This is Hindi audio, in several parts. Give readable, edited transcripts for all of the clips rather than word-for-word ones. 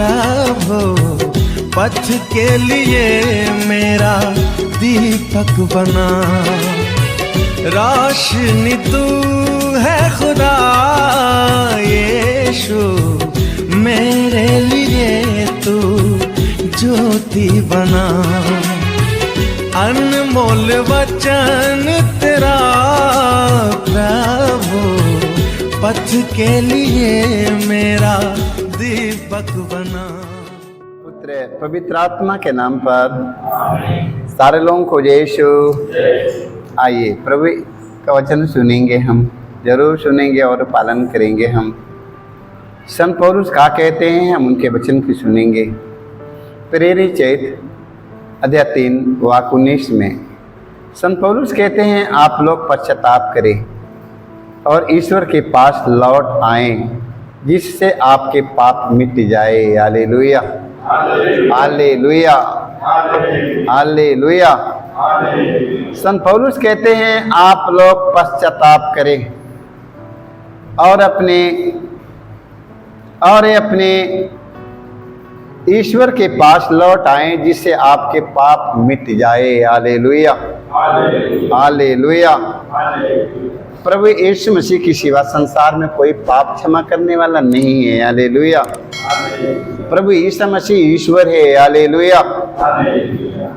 प्रभु पथ के लिए मेरा दीपक बना। रोशनी तू है खुदा यीशु, मेरे लिए तू ज्योति बना। अनमोल वचन तेरा प्रभु पथ के लिए मेरा दीपक बना। पुत्र पवित्र आत्मा के नाम पर सारे लोगों को यीशु। आइए प्रभु का वचन सुनेंगे, हम जरूर सुनेंगे और पालन करेंगे। हम संत पौलुस क्या कहते हैं, हम उनके वचन की सुनेंगे। प्रेरित चैत अध्याय 3 वाक्य 19 में संत पौलुस कहते हैं, आप लोग पश्चाताप करें और ईश्वर के पास लौट आएं, जिससे आपके पाप मिट जाए। Hallelujah, hallelujah, hallelujah. संत पौलुस कहते हैं आप लोग पश्चाताप करें और अपने ईश्वर के पास लौट आएं, जिससे आपके पाप मिट जाए। Hallelujah, hallelujah. प्रभु यीशु मसीह की सिवा संसार में कोई पाप क्षमा करने वाला नहीं है। हालेलुया। प्रभु यीशु मसीह ईश्वर है। हालेलुया।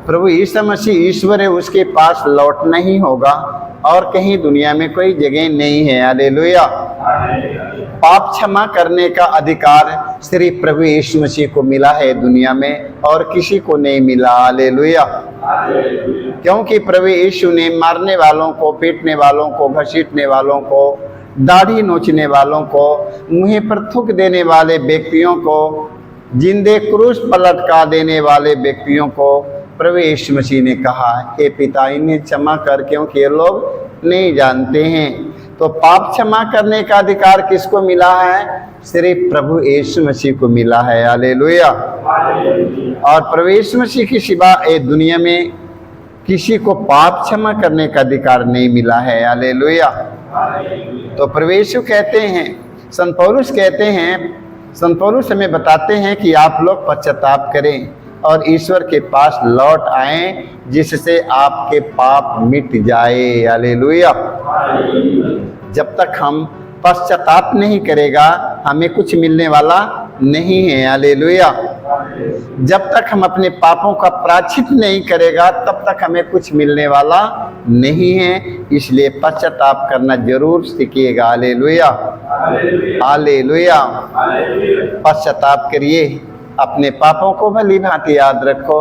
प्रभु यीशु मसीह ईश्वर है, उसके पास लौटना ही होगा और कहीं दुनिया में कोई जगह नहीं है। हालेलुया। पाप क्षमा करने का अधिकार सिर्फ प्रभु यीशु मसीह को मिला है दुनिया में, और किसी को नहीं मिला। हालेलुया। क्योंकि प्रभु यीशु ने मारने वालों को, पीटने वालों को, घसीटने वालों को, दाढ़ी नोचने वालों को, मुंह पर थूक देने वाले व्यक्तियों को, जिंदे क्रूस पर लटका देने वाले व्यक्तियों को प्रभु यीशु मसीह ने कहा, हे पिता इन्हें क्षमा कर, क्योंकि ये लोग नहीं जानते हैं। तो पाप क्षमा करने का अधिकार किसको मिला है? सिर्फ प्रभु यीशु मसीह को मिला है। हालेलुया। और प्रभु यीशु मसीह की सिवा ये दुनिया में किसी को पाप क्षमा करने का अधिकार नहीं मिला है। हालेलुया। तो प्रभु यीशु कहते हैं, संत पौलुस कहते हैं, संत पौलुस हमें बताते हैं कि आप लोग पश्चाताप करें और ईश्वर के पास लौट आएं, जिससे आपके पाप मिट जाए। हालेलुया। जब तक हम पश्चाताप नहीं करेगा, हमें कुछ मिलने वाला नहीं है। हालेलुया। जब तक हम अपने पापों का प्रायश्चित नहीं करेगा, तब तक हमें कुछ मिलने वाला नहीं है। इसलिए पश्चाताप करना जरूर सीखिएगा। Hallelujah, hallelujah. पश्चाताप करिए, अपने पापों को भली भांति याद रखो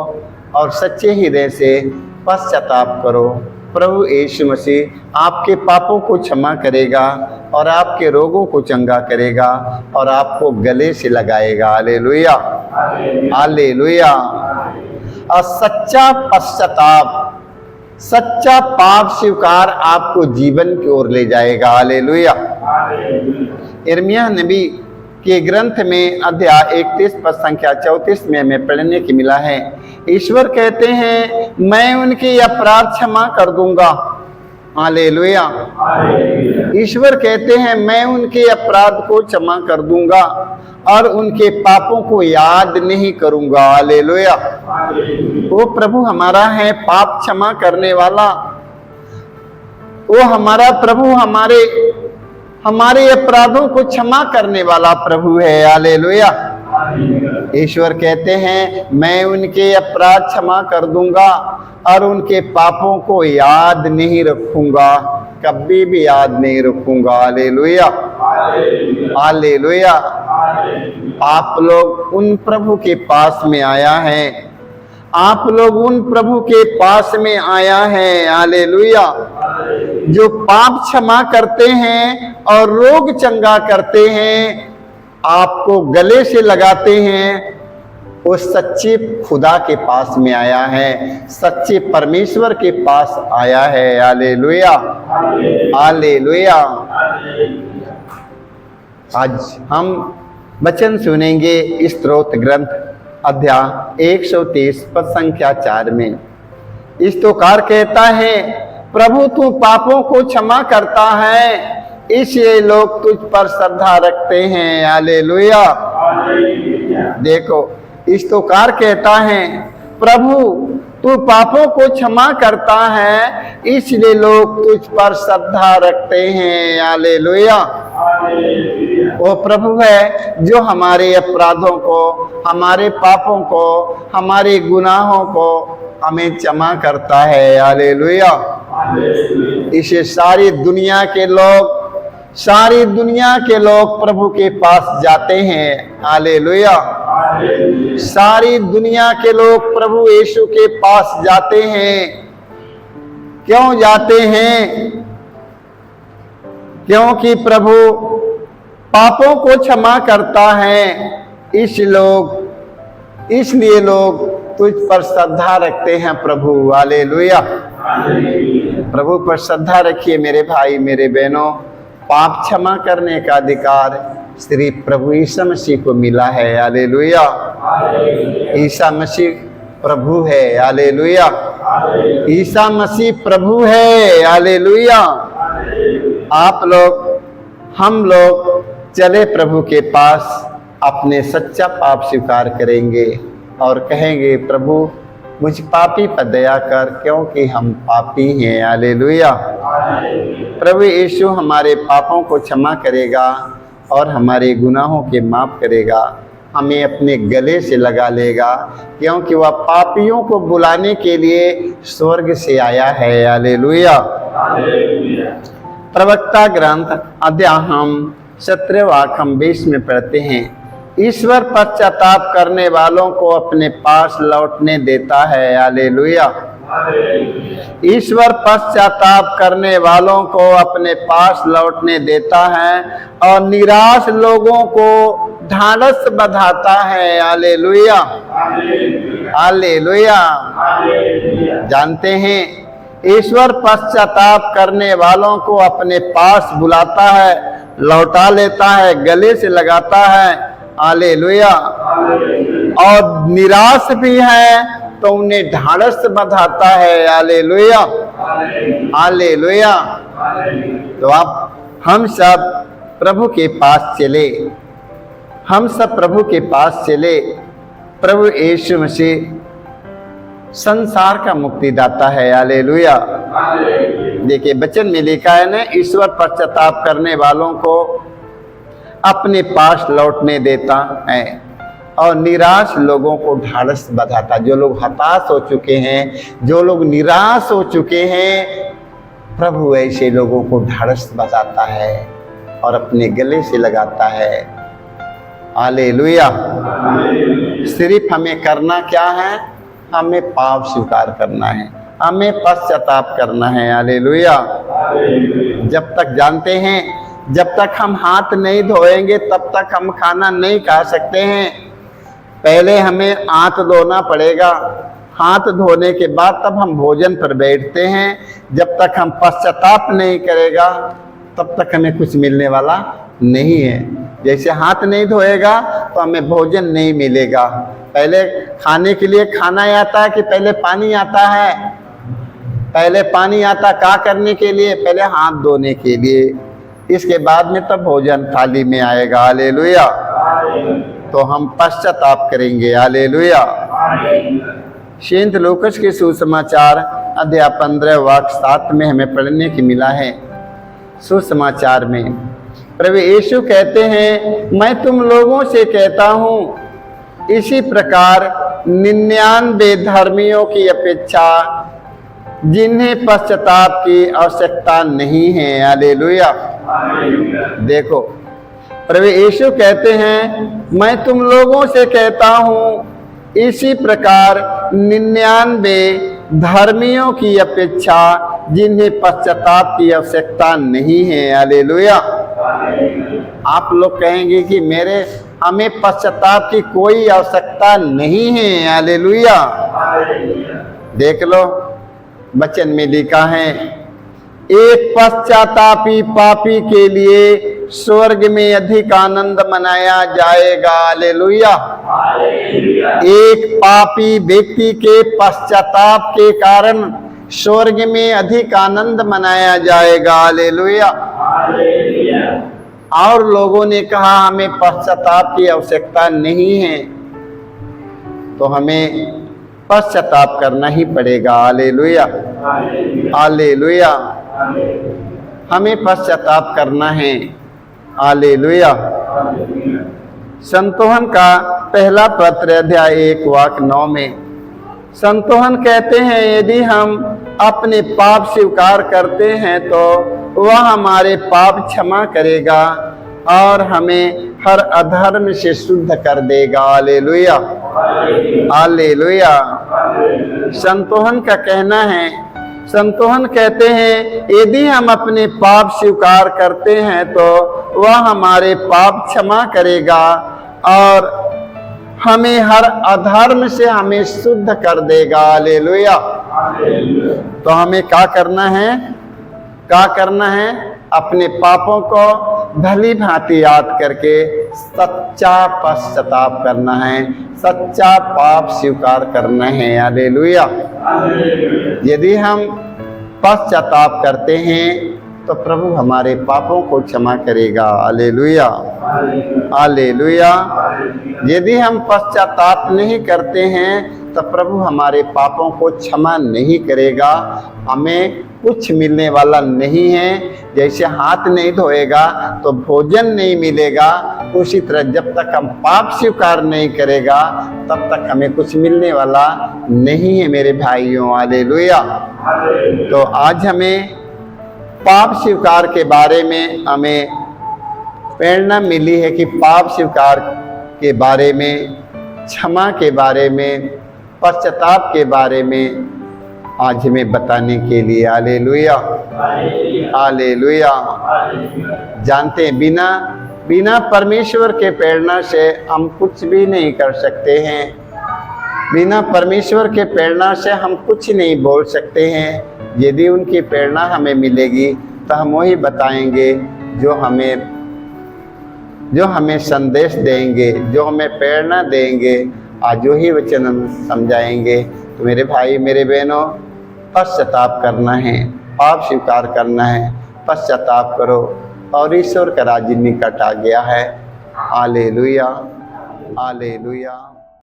और सच्चे हृदय से पश्चाताप करो। प्रभु यीशु मसीह आपके पापों को क्षमा करेगा और आपके रोगों को चंगा करेगा और आपको गले से लगाएगा। Hallelujah, hallelujah. और सच्चा पश्चाताप, सच्चा पाप स्वीकार आपको जीवन की ओर ले जाएगा। हालेलुया। यिर्मयाह नबी के ग्रंथ में अध्याय 31 पद संख्या 34 में हमें पढ़ने की मिला है, ईश्वर कहते हैं मैं उनके अपराध क्षमा कर दूंगा। हालेलुया। ईश्वर कहते हैं मैं उनके अपराध को क्षमा कर दूंगा और उनके पापों को याद नहीं करूंगा। हालेलुया। वो प्रभु हमारा है पाप क्षमा करने वाला। वो हमारा प्रभु हमारे अपराधों को क्षमा करने वाला प्रभु है। हालेलुया। ईश्वर कहते हैं मैं उनके अपराध क्षमा कर दूंगा और उनके पापों को याद नहीं रखूंगा, कभी भी याद नहीं रखूंगा। Hallelujah, hallelujah. आप लोग उन प्रभु के पास में आया है, आप लोग उन प्रभु के पास में आया है। हालेलुया। जो पाप क्षमा करते हैं और रोग चंगा करते हैं, आपको गले से लगाते हैं, वो सच्चे खुदा के पास में आया है, सच्चे परमेश्वर के पास आया है। Hallelujah, hallelujah. आज हम वचन सुनेंगे स्तोत्र ग्रंथ अध्याय 130 पद संख्या 4 में। स्तोत्रकार कहता है प्रभु तू पापों को क्षमा करता है, इसलिए लोग तुझ पर श्रद्धा रखते हैं। हालेलुया, देखो स्तुकार कहता है, प्रभु तू पापों को क्षमा करता है, इसलिए लोग तुझ पर श्रद्धा रखते हैं। हालेलुया। वो प्रभु है जो हमारे अपराधों को, हमारे पापों को, हमारे गुनाहों को हमें क्षमा करता है। हालेलुया। इसे सारी दुनिया के लोग प्रभु के पास जाते हैं। हालेलुया। सारी दुनिया के लोग प्रभु यीशु के पास जाते हैं। क्यों जाते हैं? क्योंकि प्रभु पापों को क्षमा करता है, इसलिए लोग तुझ पर श्रद्धा रखते हैं प्रभु। हालेलुया। प्रभु पर श्रद्धा रखिए मेरे भाई मेरे बहनों। पाप क्षमा करने का अधिकार सिर्फ प्रभु ईसा मसीह को मिला है। हालेलुया। ईसा मसीह प्रभु है। हालेलुया। ईसा मसीह प्रभु है। हालेलुया। आप लोग, हम लोग चले प्रभु के पास, अपने सच्चा पाप स्वीकार करेंगे और कहेंगे, प्रभु मुझ पापी पर दया कर, क्योंकि हम पापी हैं। हालेलुया। प्रभु यीशु हमारे पापों को क्षमा करेगा और हमारे गुनाहों के माफ करेगा, हमें अपने गले से लगा लेगा, क्योंकि वह पापियों को बुलाने के लिए स्वर्ग से आया है। हालेलुया। प्रवक्ता ग्रंथ अध्याय हम 17 वाक्य 20 में पढ़ते हैं, ईश्वर पश्चाताप करने वालों को अपने पास लौटने देता है। हालेलुया। ईश्वर पश्चाताप करने वालों को अपने पास लौटने देता है और निराश लोगों को ढाढ़स बंधाता है। हालेलुया। हालेलुया। जानते हैं, ईश्वर पश्चाताप करने वालों को अपने पास बुलाता है, लौटा लेता है, गले से लगाता है। हालेलुया। और निराश भी है तो उन्हें ढाढ़स बंधाता है। हालेलुया। हालेलुया। तो हम सब प्रभु के पास चले, हम सब प्रभु के पास चले। प्रभु यीशु मसीह संसार का मुक्तिदाता है। हालेलुया। देखिए वचन में लिखा है ना, ईश्वर पश्चाताप करने वालों को अपने पास लौटने देता है और निराश लोगों को ढाढ़स बंधाता। जो लोग हताश हो चुके हैं, जो लोग निराश हो चुके हैं, प्रभु ऐसे लोगों को ढाढ़स बंधाता है और अपने गले से लगाता है। हालेलुया। सिर्फ हमें करना क्या है? हमें पाप स्वीकार करना है, हमें पश्चाताप करना है। हालेलुया। जब तक जानते हैं, जब तक हम हाथ नहीं धोएंगे तब तक हम खाना नहीं खा सकते हैं। पहले हमें हाथ धोना पड़ेगा, हाथ धोने के बाद तब हम भोजन पर बैठते हैं। जब तक हम पश्चाताप नहीं करेगा तब तक हमें कुछ मिलने वाला नहीं है। जैसे हाथ नहीं धोएगा तो हमें भोजन नहीं मिलेगा। पहले खाने के लिए खाना आता है कि पहले पानी आता है? पहले पानी आता क्या करने के लिए? पहले हाथ धोने के लिए। इसके बाद में तब भोजन थाली में आएगा। हालेलुया। तो हम पश्चाताप करेंगे। हालेलुया। सेंट लूकस के सुसमाचार अध्याय 15 वाक्य 7 में हमें पढ़ने की मिला है। सुसमाचार में प्रभु यीशु कहते हैं, मैं तुम लोगों से कहता हूँ, इसी प्रकार 99 धर्मियों की अपेक्षा जिन्हें पश्चाताप की आवश्यकता नहीं है। हालेलुया। देखो प्रभु यीशु कहते हैं, मैं तुम लोगों से कहता हूँ, इसी प्रकार 99 धर्मियों की अपेक्षा जिन्हें पश्चाताप की आवश्यकता नहीं है। हालेलुया। आप लोग कहेंगे कि हमें पश्चाताप की कोई आवश्यकता नहीं है। हालेलुया। देख लो वचन में लिखा है, एक पश्चातापी पापी के लिए स्वर्ग में अधिक आनंद मनाया जाएगा। हालेलुया। एक पापी व्यक्ति के पश्चाताप के कारण स्वर्ग में अधिक आनंद मनाया जाएगा। हालेलुया। और लोगों ने कहा हमें पश्चाताप की आवश्यकता नहीं है, तो हमें पश्चाताप करना ही पड़ेगा। हालेलुया, हालेलुया, हमें पश्चाताप करना है। हालेलुया। संतोहन का पहला पत्र अध्याय 1 वाक्य 9 में संतोहन कहते हैं, यदि हम अपने पाप स्वीकार करते हैं तो वह हमारे पाप क्षमा करेगा और हमें हर अधर्म से शुद्ध कर देगा। Hallelujah, hallelujah. संतोहन का कहना है, संतोहन कहते हैं यदि हम अपने पाप स्वीकार करते हैं तो वह हमारे पाप क्षमा करेगा और हमें हर अधर्म से हमें शुद्ध कर देगा। हालेलुया। तो हमें क्या करना है, क्या करना है? अपने पापों को भली भांति याद करके सच्चा पश्चाताप करना है, सच्चा पाप स्वीकार करना है। हालेलुया। यदि हम पश्चाताप करते हैं तो प्रभु हमारे पापों को क्षमा करेगा। Hallelujah, hallelujah. यदि हम पश्चाताप नहीं करते हैं तो प्रभु हमारे पापों को क्षमा नहीं करेगा, हमें कुछ मिलने वाला नहीं है। जैसे हाथ नहीं धोएगा तो भोजन नहीं मिलेगा, उसी तरह जब तक हम पाप स्वीकार नहीं करेगा तब तक हमें कुछ मिलने वाला नहीं है मेरे भाइयों। हालेलुया। तो आज हमें पाप स्वीकार के बारे में हमें प्रेरणा मिली है कि पाप स्वीकार के बारे में, क्षमा के बारे में, पश्चाताप के बारे में आज हमें बताने के लिए। Hallelujah, hallelujah. जानते हैं बिना परमेश्वर के प्रेरणा से हम कुछ भी नहीं कर सकते हैं। बिना परमेश्वर के प्रेरणा से हम कुछ नहीं बोल सकते हैं। यदि उनकी प्रेरणा हमें मिलेगी तो हम वही बताएंगे जो हमें संदेश देंगे, जो हमें प्रेरणा देंगे, आज वही वचन हम समझाएंगे। तो मेरे भाई मेरे बहनों, पश्चाताप करना है, पाप स्वीकार करना है, पश्चाताप करो और ईश्वर का राज्य निकट आ गया है। Hallelujah, hallelujah.